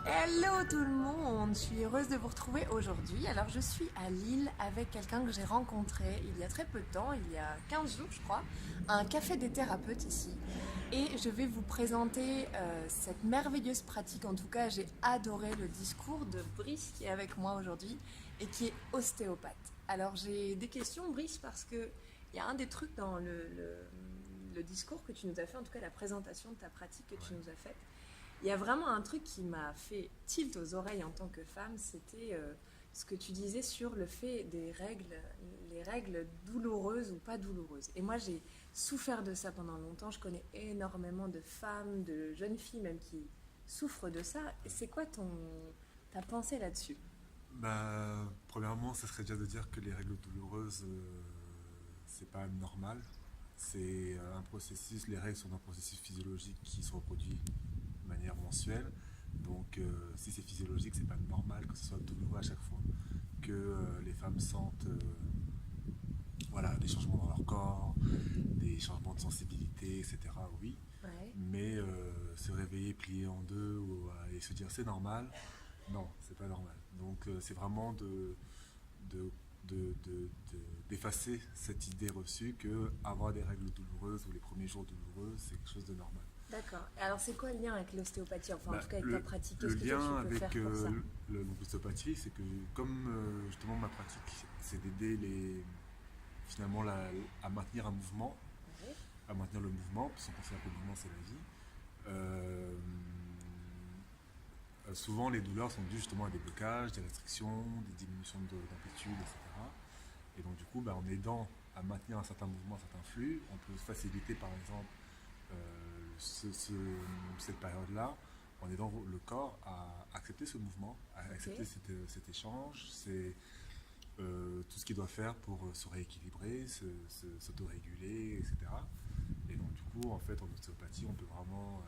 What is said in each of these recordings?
Hello tout le monde, je suis heureuse de vous retrouver aujourd'hui. Alors je suis à Lille avec quelqu'un que j'ai rencontré il y a très peu de temps, il y a 15 jours je crois, à un café des thérapeutes ici. Et je vais vous présenter cette merveilleuse pratique. En tout cas, j'ai adoré le discours de Brice qui est avec moi aujourd'hui et qui est ostéopathe. Alors j'ai des questions Brice parce que il y a un des trucs dans le discours que tu nous as fait, en tout cas la présentation de ta pratique que tu Ouais. nous as faite. Il y a vraiment un truc qui m'a fait tilt aux oreilles en tant que femme, c'était ce que tu disais sur le fait des règles, les règles douloureuses ou pas douloureuses. Et moi, j'ai souffert de ça pendant longtemps. Je connais énormément de femmes, de jeunes filles même qui souffrent de ça. Et c'est quoi ta pensée là-dessus? Premièrement, ça serait déjà de dire que les règles douloureuses, c'est pas normal. C'est un processus, les règles sont un processus physiologique qui se reproduit de manière mensuelle. Donc, si c'est physiologique, c'est pas normal que ce soit douloureux à chaque fois. Que les femmes sentent voilà, des changements dans leur corps, des changements de sensibilité, etc. Oui, Ouais. mais se réveiller plié en deux et se dire c'est normal, non, c'est pas normal. Donc c'est vraiment de, d'effacer cette idée reçue que avoir des règles douloureuses ou les premiers jours douloureux, c'est quelque chose de normal. D'accord. Et alors, c'est quoi le lien avec l'ostéopathie? Enfin, en Bah, tout cas, avec ta le, pratique. le Qu'est-ce que toi, tu lien peux avec faire pour ça? l'ostéopathie, c'est que comme justement ma pratique, c'est d'aider finalement à maintenir un mouvement, Ouais. à maintenir le mouvement, puisqu'on considère que le mouvement c'est la vie. Euh, Souvent, les douleurs sont dues justement à des blocages, des restrictions, des diminutions d'amplitude, etc. Et donc, du coup, bah, en aidant à maintenir un certain mouvement, un certain flux, on peut faciliter, par exemple, cette période-là en aidant le corps à accepter ce mouvement, à Ok. accepter cet échange, c'est tout ce qu'il doit faire pour se rééquilibrer, s'autoréguler, etc. Et donc, du coup, en fait, en ostéopathie, on peut vraiment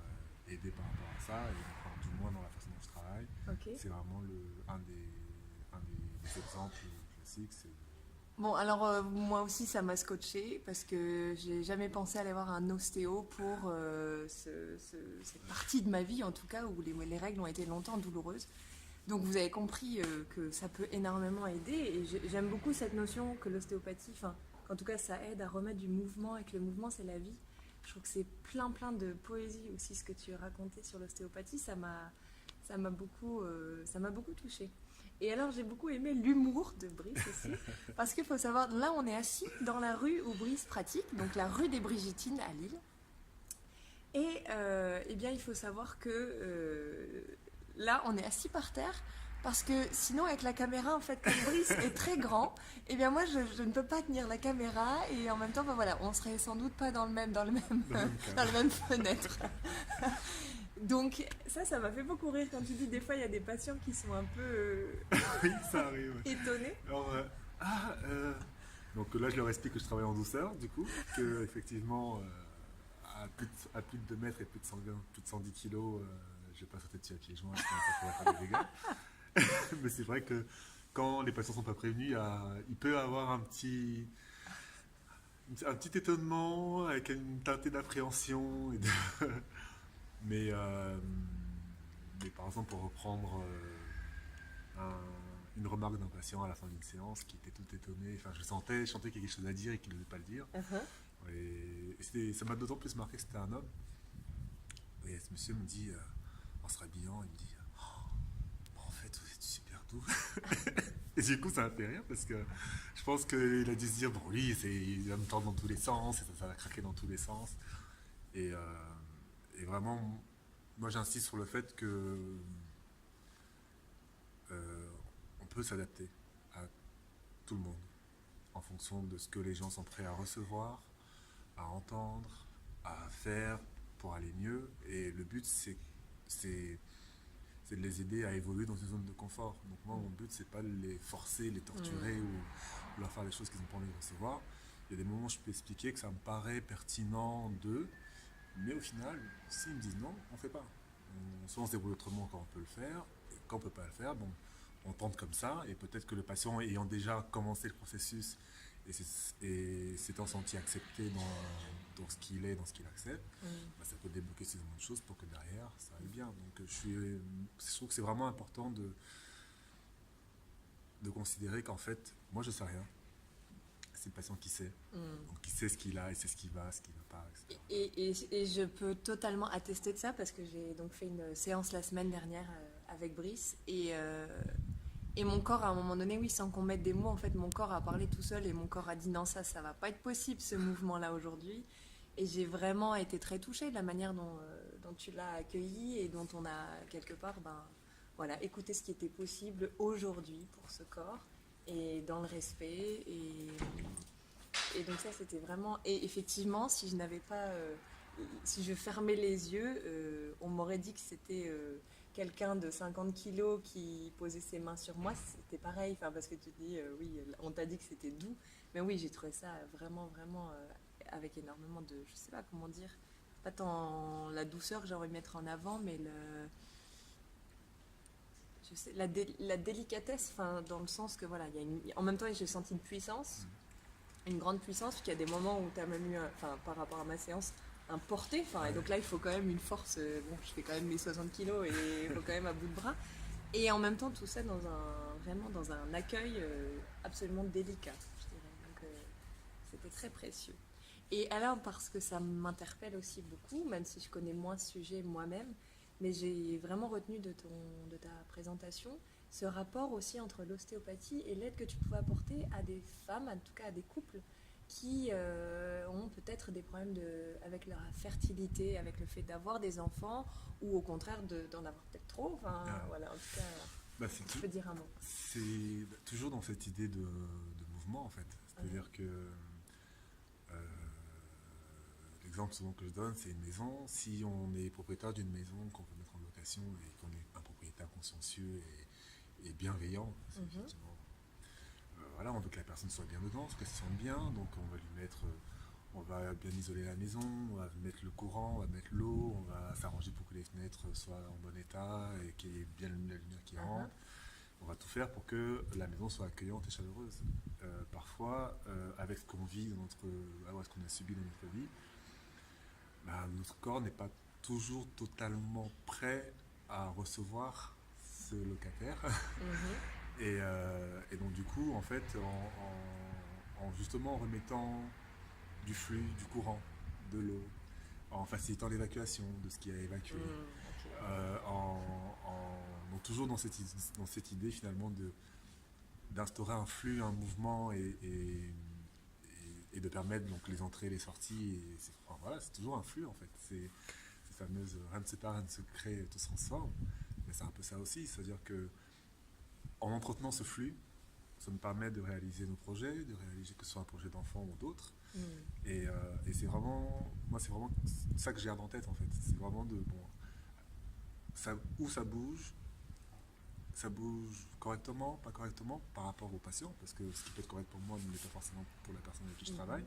aider par rapport à ça, et enfin, du moins dans la façon dont je travaille. Ok. C'est vraiment des exemples classiques. Bon, alors moi aussi ça m'a scotché parce que j'ai jamais pensé aller voir un ostéo pour cette partie de ma vie en tout cas où les règles ont été longtemps douloureuses. Donc vous avez compris que ça peut énormément aider et j'aime beaucoup cette notion que l'ostéopathie, enfin qu'en tout cas ça aide à remettre du mouvement et que le mouvement c'est la vie. Je trouve que c'est plein de poésie aussi ce que tu racontais sur l'ostéopathie, ça m'a beaucoup touchée. Et alors j'ai beaucoup aimé l'humour de Brice aussi, parce qu'il faut savoir, là on est assis dans la rue où Brice pratique, donc la rue des Brigitines à Lille. Et eh bien il faut savoir que là on est assis par terre, parce que sinon avec la caméra en fait comme Brice est très grand, eh bien moi je ne peux pas tenir la caméra et en même temps ben voilà on serait sans doute pas Dans le même dans cadre. la même fenêtre. Donc ça m'a fait beaucoup rire quand tu dis des fois il y a des patients qui sont un peu Oui, ça arrive. étonnés. Alors, ah, donc là, je leur explique que je travaille en douceur, du coup, que effectivement, à plus de 2 mètres et plus de 110 kilos, je vais pas sauter dessus avec les joints, sinon ça pourrait faire des dégâts. Mais c'est vrai que quand les patients sont pas prévenus, il peut y avoir un petit étonnement avec une teintée d'appréhension. Mais, euh, mais par exemple, pour reprendre une remarque d'un patient à la fin d'une séance qui était tout étonné. Enfin, je sentais qu'il y avait quelque chose à dire et qu'il ne devait pas le dire. Uh-huh. Ça m'a d'autant plus marqué que c'était un homme. Et ce monsieur me dit, en se rhabillant, il me dit en fait, vous êtes super doux. Et du coup, ça m'a fait rire parce que je pense qu'il a dû se dire bon, lui, il va me tordre dans tous les sens, et ça va craquer dans tous les sens. Et, euh, et vraiment, moi, j'insiste sur le fait que euh, on peut s'adapter à tout le monde en fonction de ce que les gens sont prêts à recevoir, à entendre, à faire pour aller mieux. Et le but, c'est, c'est de les aider à évoluer dans une zone de confort. Donc moi, mon but, c'est pas de les forcer, les torturer ou leur faire des choses qu'ils n'ont pas envie de recevoir. Il y a des moments où je peux expliquer que ça me paraît pertinent d'eux, mais au final, s'ils me disent non, on ne fait pas. Soit on se débrouille autrement quand on peut le faire, et quand on ne peut pas le faire, bon, on tente comme ça, et peut-être que le patient ayant déjà commencé le processus et s'étant senti accepté dans ce qu'il est, dans ce qu'il accepte, ça peut débloquer suffisamment de choses pour que derrière ça aille bien. Donc je trouve que c'est vraiment important de considérer qu'en fait, moi je sais rien. C'est le patient qui sait. Donc qui sait ce qu'il a, et sait ce qui va pas, etc. Et je peux totalement attester de ça parce que j'ai donc fait une séance la semaine dernière avec Brice et mon corps à un moment donné, oui, sans qu'on mette des mots, en fait mon corps a parlé tout seul et mon corps a dit non, ça va pas être possible ce mouvement-là aujourd'hui. Et j'ai vraiment été très touchée de la manière dont tu l'as accueilli et dont on a quelque part voilà, écouté ce qui était possible aujourd'hui pour ce corps et dans le respect et donc ça c'était vraiment et effectivement si je n'avais pas si je fermais les yeux on m'aurait dit que c'était quelqu'un de 50 kilos qui posait ses mains sur moi, c'était pareil, enfin, parce que tu dis oui on t'a dit que c'était doux, mais oui j'ai trouvé ça vraiment avec énormément de, je sais pas comment dire, pas tant la douceur que j'ai envie de mettre en avant, mais je sais, la délicatesse, dans le sens que voilà, en même temps j'ai senti une puissance, une grande puissance, puis qu'il y a des moments où tu as même eu, par rapport à ma séance, un porté, et donc là il faut quand même une force, bon je fais quand même mes 60 kilos et il faut quand même à bout de bras, et en même temps tout ça vraiment dans un accueil absolument délicat, je dirais, donc c'était très précieux. Et alors, parce que ça m'interpelle aussi beaucoup, même si je connais moins ce sujet moi-même, mais j'ai vraiment retenu de ta présentation ce rapport aussi entre l'ostéopathie et l'aide que tu pouvais apporter à des femmes, en tout cas à des couples, qui ont peut-être des problèmes avec leur fertilité, avec le fait d'avoir des enfants, ou au contraire d'en avoir peut-être trop. Voilà, en tout cas, tu peux dire un mot. C'est toujours dans cette idée de mouvement, en fait. C'est-à-dire que l'exemple souvent que je donne, c'est une maison. Si on est propriétaire d'une maison qu'on veut mettre en location et qu'on est un propriétaire consciencieux et bienveillant, effectivement, voilà, on veut que la personne soit bien dedans, qu'elle se sente bien, donc on va lui mettre, on va bien isoler la maison, on va mettre le courant, on va mettre l'eau, on va s'arranger pour que les fenêtres soient en bon état et qu'il y ait bien la lumière qui rentre. On va tout faire pour que la maison soit accueillante et chaleureuse. Parfois, avec ce qu'on vit, ce qu'on a subi dans notre vie, notre corps n'est pas toujours totalement prêt à recevoir ce locataire. Et donc du coup, en fait, en justement remettant du flux, du courant, de l'eau, en facilitant l'évacuation de ce qui a évacué, donc toujours dans cette idée finalement d'instaurer un flux, un mouvement et de permettre donc les entrées et les sorties. C'est toujours un flux en fait. C'est ces fameuses rien ne se perd, rien ne se crée, tout se transforme. Mais c'est un peu ça aussi, c'est-à-dire que en entretenant ce flux, ça nous permet de réaliser nos projets, de réaliser que ce soit un projet d'enfant ou d'autres. Et c'est vraiment ça que j'ai en tête en fait. C'est vraiment où ça bouge correctement, pas correctement par rapport au patient, parce que ce qui peut être correct pour moi ne l'est pas forcément pour la personne avec qui je travaille.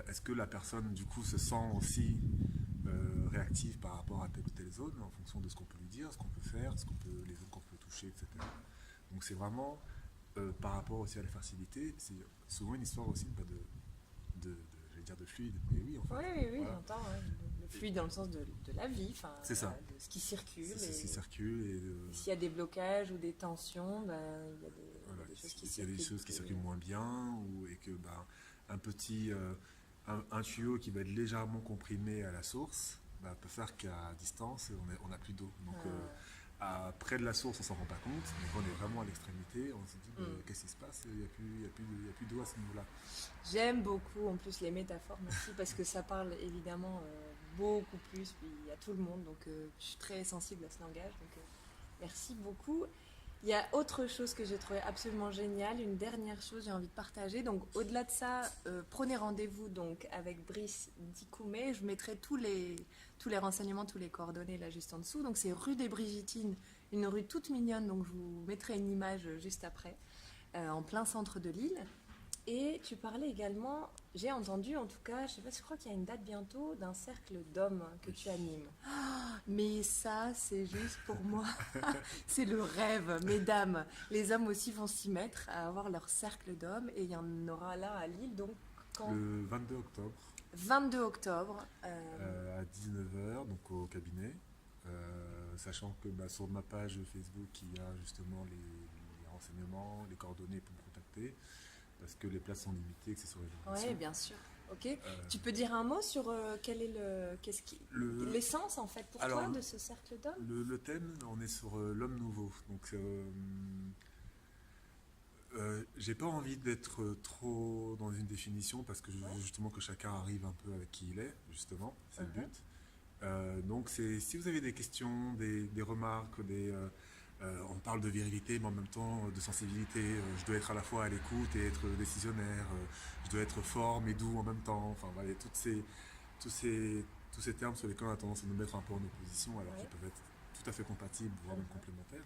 Est-ce que la personne du coup se sent aussi réactive par rapport à telle ou telle zone en fonction de ce qu'on peut lui dire, ce qu'on peut faire, les zones qu'on peut toucher, etc. Donc c'est vraiment par rapport aussi à la facilité, c'est souvent une histoire aussi j'allais dire de fluide, mais oui en fait. Oui, voilà. J'entends, le fluide dans le sens de la vie, c'est ça. De ce qui circule. C'est ce qui circule. Et s'il y a des blocages ou des tensions, il y a des choses qui circulent. Il y a des choses qui circulent moins bien, et que un petit un tuyau qui va être légèrement comprimé à la source peut faire qu'à distance on n'a plus d'eau. Donc près de la source on s'en rend pas compte, mais quand on est vraiment à l'extrémité on se dit qu'est-ce qui se passe, il n'y a plus d'eau à ce niveau-là. J'aime beaucoup en plus les métaphores, merci, parce que ça parle évidemment beaucoup plus puis à tout le monde, donc je suis très sensible à ce langage, donc merci beaucoup. Il y a autre chose que j'ai trouvé absolument géniale, une dernière chose j'ai envie de partager. Donc au-delà de ça, prenez rendez-vous donc avec Brice Dikoumé. Je mettrai tous les renseignements, tous les coordonnées là juste en dessous. Donc c'est rue des Brigitines, une rue toute mignonne. Donc je vous mettrai une image juste après, en plein centre de Lille. Et tu parlais également, j'ai entendu en tout cas, je sais pas, je crois qu'il y a une date bientôt d'un cercle d'hommes que tu animes. Mais ça, c'est juste pour moi, c'est le rêve, mesdames. Les hommes aussi vont s'y mettre à avoir leur cercle d'hommes et il y en aura là à Lille, donc quand Le 22 octobre 22 octobre. à 19h, donc au cabinet. Sachant que sur ma page Facebook, il y a justement les renseignements, les coordonnées pour me contacter, parce que les places sont limitées, que c'est sur Oui, réservation. bien sûr. Ok. Euh, Tu peux dire un mot sur quel est le, l'essence en fait pour alors, toi de ce cercle d'hommes? le thème, on est sur l'homme nouveau. Donc, j'ai pas envie d'être trop dans une définition parce que je Ouais. veux justement que chacun arrive un peu avec qui il est, justement, c'est le Mhm. but. Donc si vous avez des questions, des remarques, on parle de virilité mais en même temps de sensibilité, je dois être à la fois à l'écoute et être décisionnaire, je dois être fort mais doux en même temps, enfin voilà, tous ces, tous ces termes sur lesquels on a tendance à nous mettre un peu en opposition alors qu'ils Ouais. peuvent être tout à fait compatibles, voire même Mhm. complémentaires.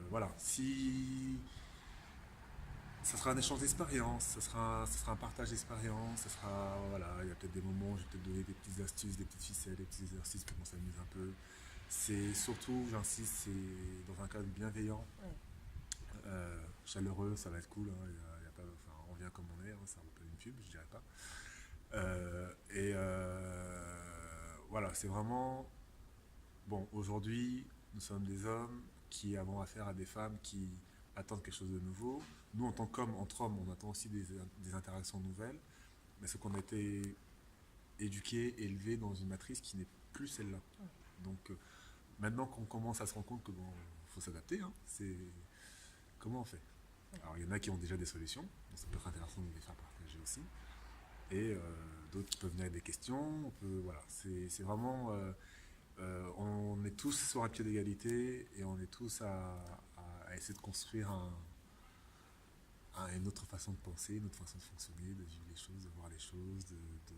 Voilà, si ça sera un échange d'expérience, ça sera un partage d'expérience, ça sera, voilà, il y a peut-être des moments où je vais peut-être donner des petites astuces, des petites ficelles, des petits exercices pour qu'on s'amuse un peu. C'est surtout, j'insiste, c'est dans un cadre bienveillant, Ouais. chaleureux, ça va être cool, hein, y a pas, enfin, on vient comme on est, hein, ça vaut pas une pub, je dirais pas. Voilà, c'est vraiment, bon, aujourd'hui, nous sommes des hommes qui avons affaire à des femmes qui attendent quelque chose de nouveau. Nous, en tant qu'hommes, entre hommes, on attend aussi des interactions nouvelles, mais ce qu'on a été éduqués, élevés dans une matrice qui n'est plus celle-là. Donc, maintenant qu'on commence à se rendre compte que bon, faut s'adapter, hein, c'est comment on fait. Alors, il y en a qui ont déjà des solutions, donc ça peut être intéressant de les faire partager aussi, et d'autres qui peuvent venir avec des questions. On peut, voilà, c'est vraiment on est tous sur un pied d'égalité et on est tous à essayer de construire une autre façon de penser, une autre façon de fonctionner, de vivre les choses, de voir les choses,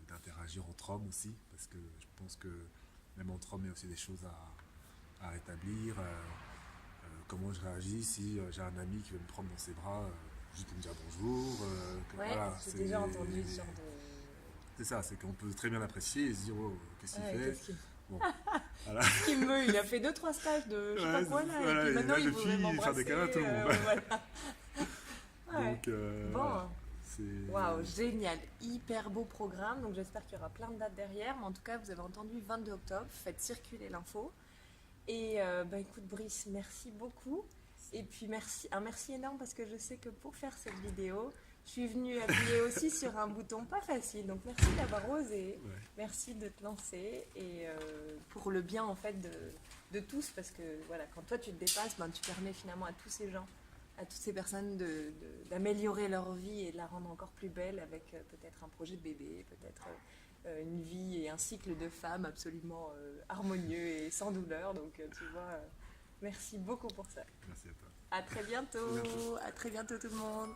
d'interagir entre hommes aussi, parce que je pense que même entre hommes, il y a aussi des choses à rétablir. Comment je réagis si j'ai un ami qui veut me prendre dans ses bras juste pour me dire bonjour. Ouais, Voilà, j'ai déjà entendu ce genre de. c'est ça, c'est qu'on peut très bien l'apprécier et se dire oh, qu'est-ce qu'il Ouais, fait. qu'est-ce qu'il Bon, voilà. qu'est-ce qu'il me veut? Il a fait deux trois stages de je sais pas Ouais, quoi là, et voilà, puis et maintenant là il voudrait depuis faire des m'embrasser. câlins à tout le monde. Voilà. Ouais. Donc voilà, Bon. c'est Waouh, génial, hyper beau programme, donc j'espère qu'il y aura plein de dates derrière, mais en tout cas vous avez entendu 22 octobre, faites circuler l'info. Et bah écoute Brice, merci beaucoup. Et puis merci, un merci énorme parce que je sais que pour faire cette vidéo, je suis venue appuyer aussi sur un bouton pas facile. Donc merci d'avoir osé, ouais, merci de te lancer et pour le bien en fait de tous parce que voilà, quand toi tu te dépasses, ben, tu permets finalement à tous ces gens, à toutes ces personnes d'améliorer leur vie et de la rendre encore plus belle avec peut-être un projet de bébé, peut-être une vie et un cycle de femme absolument harmonieux et sans douleur. Donc tu vois, merci beaucoup pour ça. merci à toi. À très À bientôt. bientôt. À très bientôt tout le monde.